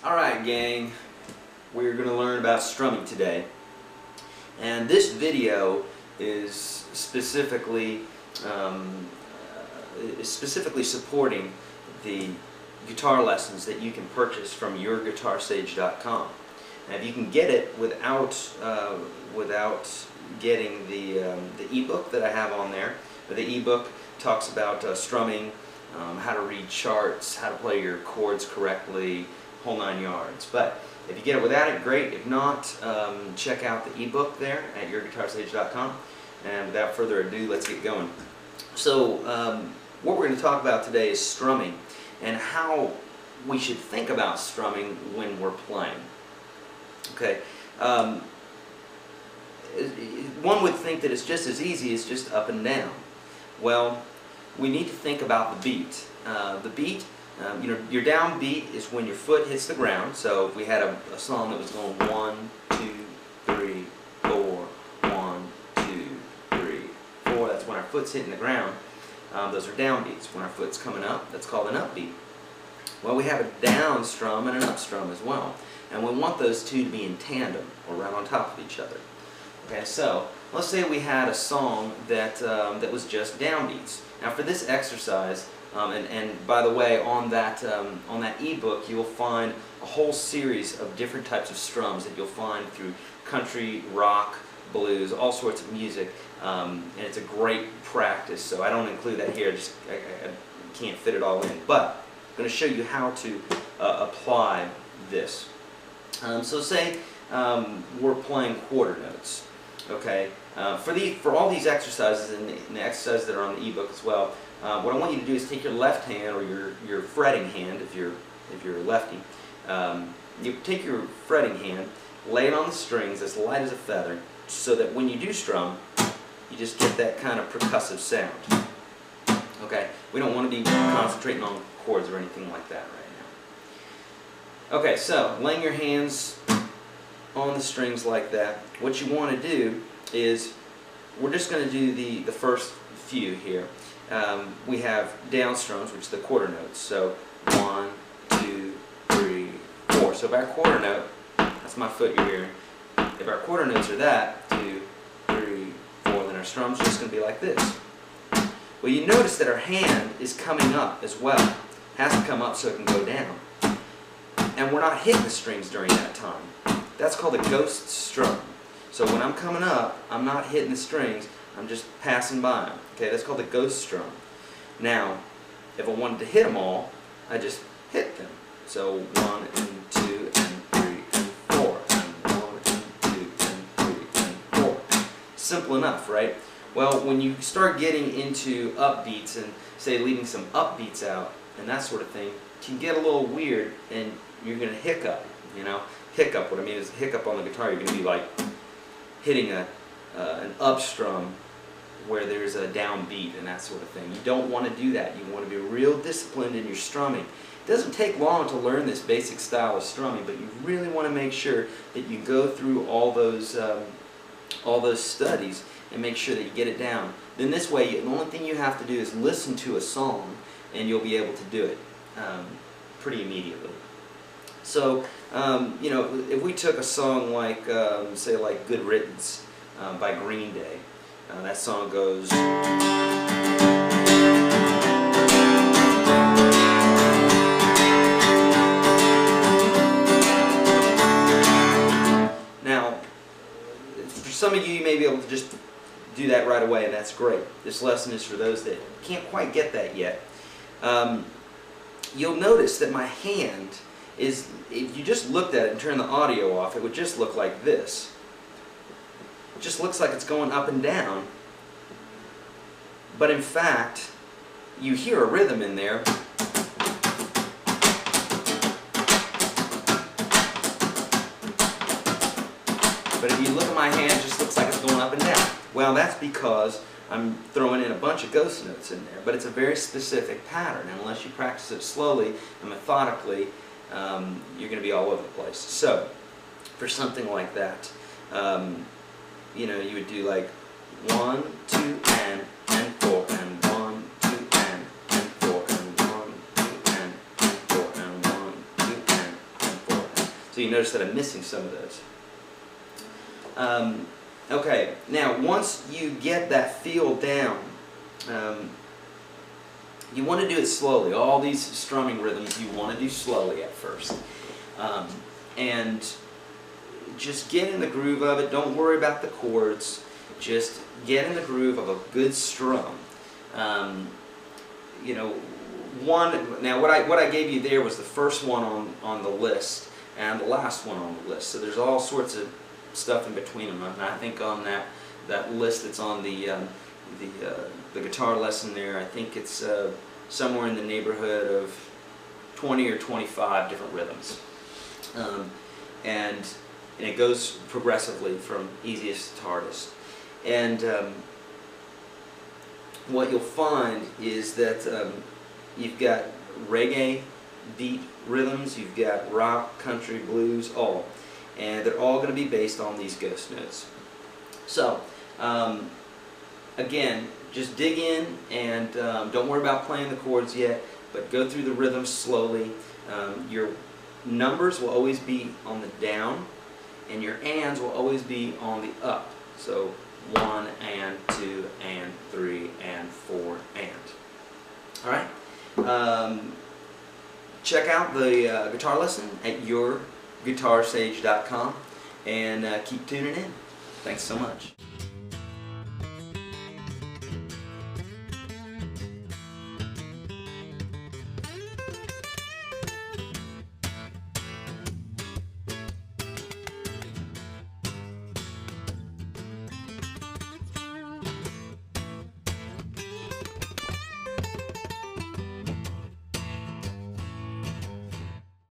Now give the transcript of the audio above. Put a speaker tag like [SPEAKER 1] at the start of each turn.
[SPEAKER 1] Alright gang, we're going to learn about strumming today, and this video is specifically supporting the guitar lessons that you can purchase from yourguitarsage.com. Now if you can get it without getting the ebook that I have on there, the ebook talks about strumming, how to read charts, how to play your chords correctly, whole 9 yards. But if you get it without it, great. If not, check out the ebook there at yourguitarsage.com. And without further ado, let's get going. So what we're going to talk about today is strumming and how we should think about strumming when we're playing. Okay. One would think that it's just as easy as just up and down. Well, we need to think about the beat. The beat, your down beat is when your foot hits the ground. So if we had a song that was going 1, 2, 3, 4, 1, 2, 3, 4, that's when our foot's hitting the ground. Those are down beats. When our foot's coming up, that's called an upbeat. Well, we have a down strum and an up strum as well. And we want those two to be in tandem, or right on top of each other. Okay, so let's say we had a song that was just downbeats. Now for this exercise, and by the way, on that ebook, you will find a whole series of different types of strums that you'll find through country, rock, blues, all sorts of music, and it's a great practice. So I don't include that here; I can't fit it all in. But I'm going to show you how to apply this. So say we're playing quarter notes. Okay, for all these exercises and the exercises that are on the ebook as well, what I want you to do is take your left hand, or your fretting hand, if you're a lefty. You take your fretting hand, lay it on the strings as light as a feather, so that when you do strum, you just get that kind of percussive sound. Okay, we don't want to be concentrating on chords or anything like that right now. Okay, so laying your hands on the strings like that, what you want to do is, we're just going to do the first few here. We have down strums, which are the quarter notes. So 1, 2, 3, 4. So if our quarter note, that's my foot you're hearing. If our quarter notes are that, 2, 3, 4, then our strum's just going to be like this. Well, you notice that our hand is coming up as well. Has to come up so it can go down. And we're not hitting the strings during that time. That's called a ghost strum. So when I'm coming up, I'm not hitting the strings, I'm just passing by them. Okay, that's called a ghost strum. Now, if I wanted to hit them all, I just hit them. So 1 and 2 and 3 and 4 and 1 and 2 and 3 and 4. Simple enough, right? Well, when you start getting into upbeats and say leaving some upbeats out and that sort of thing, it can get a little weird and you're going to hiccup, you know. Hiccup, what I mean is hiccup on the guitar. You're going to be like hitting an up strum where there's a down beat and that sort of thing. You don't want to do that. You want to be real disciplined in your strumming. It doesn't take long to learn this basic style of strumming, but you really want to make sure that you go through all those studies and make sure that you get it down. Then this way, the only thing you have to do is listen to a song and you'll be able to do it pretty immediately. So, if we took a song like, say, like Good Riddance by Green Day, that song goes... Now, for some of you, you may be able to just do that right away, and that's great. This lesson is for those that can't quite get that yet. You'll notice that my hand is, if you just looked at it and turned the audio off, it would just look like this. It just looks like it's going up and down. But in fact, you hear a rhythm in there. But if you look at my hand, it just looks like it's going up and down. Well, that's because I'm throwing in a bunch of ghost notes in there. But it's a very specific pattern. And unless you practice it slowly and methodically, you're going to be all over the place. So, for something like that, you would do like 1, 2, and 4, and 1, 2, and 4, and 1, 2, and 4, and 1, 2, and 4, you notice that I'm missing some of those. Okay, now once you get that feel down, you want to do it slowly. All these strumming rhythms you want to do slowly at first. And just get in the groove of it. Don't worry about the chords. Just get in the groove of a good strum. You know, now what I gave you there was the first one on the list and the last one on the list. So there's all sorts of stuff in between them. And I think on that list that's on the guitar lesson there, I think it's somewhere in the neighborhood of 20 or 25 different rhythms. And it goes progressively from easiest to hardest. And what you'll find is that you've got reggae beat rhythms, you've got rock, country, blues, all. And they're all going to be based on these ghost notes. So, again, just dig in and don't worry about playing the chords yet, but go through the rhythms slowly. Your numbers will always be on the down, and your ands will always be on the up. So 1 and 2 and 3 and 4 and. Alright? Check out the guitar lesson at yourguitarsage.com and keep tuning in. Thanks so much.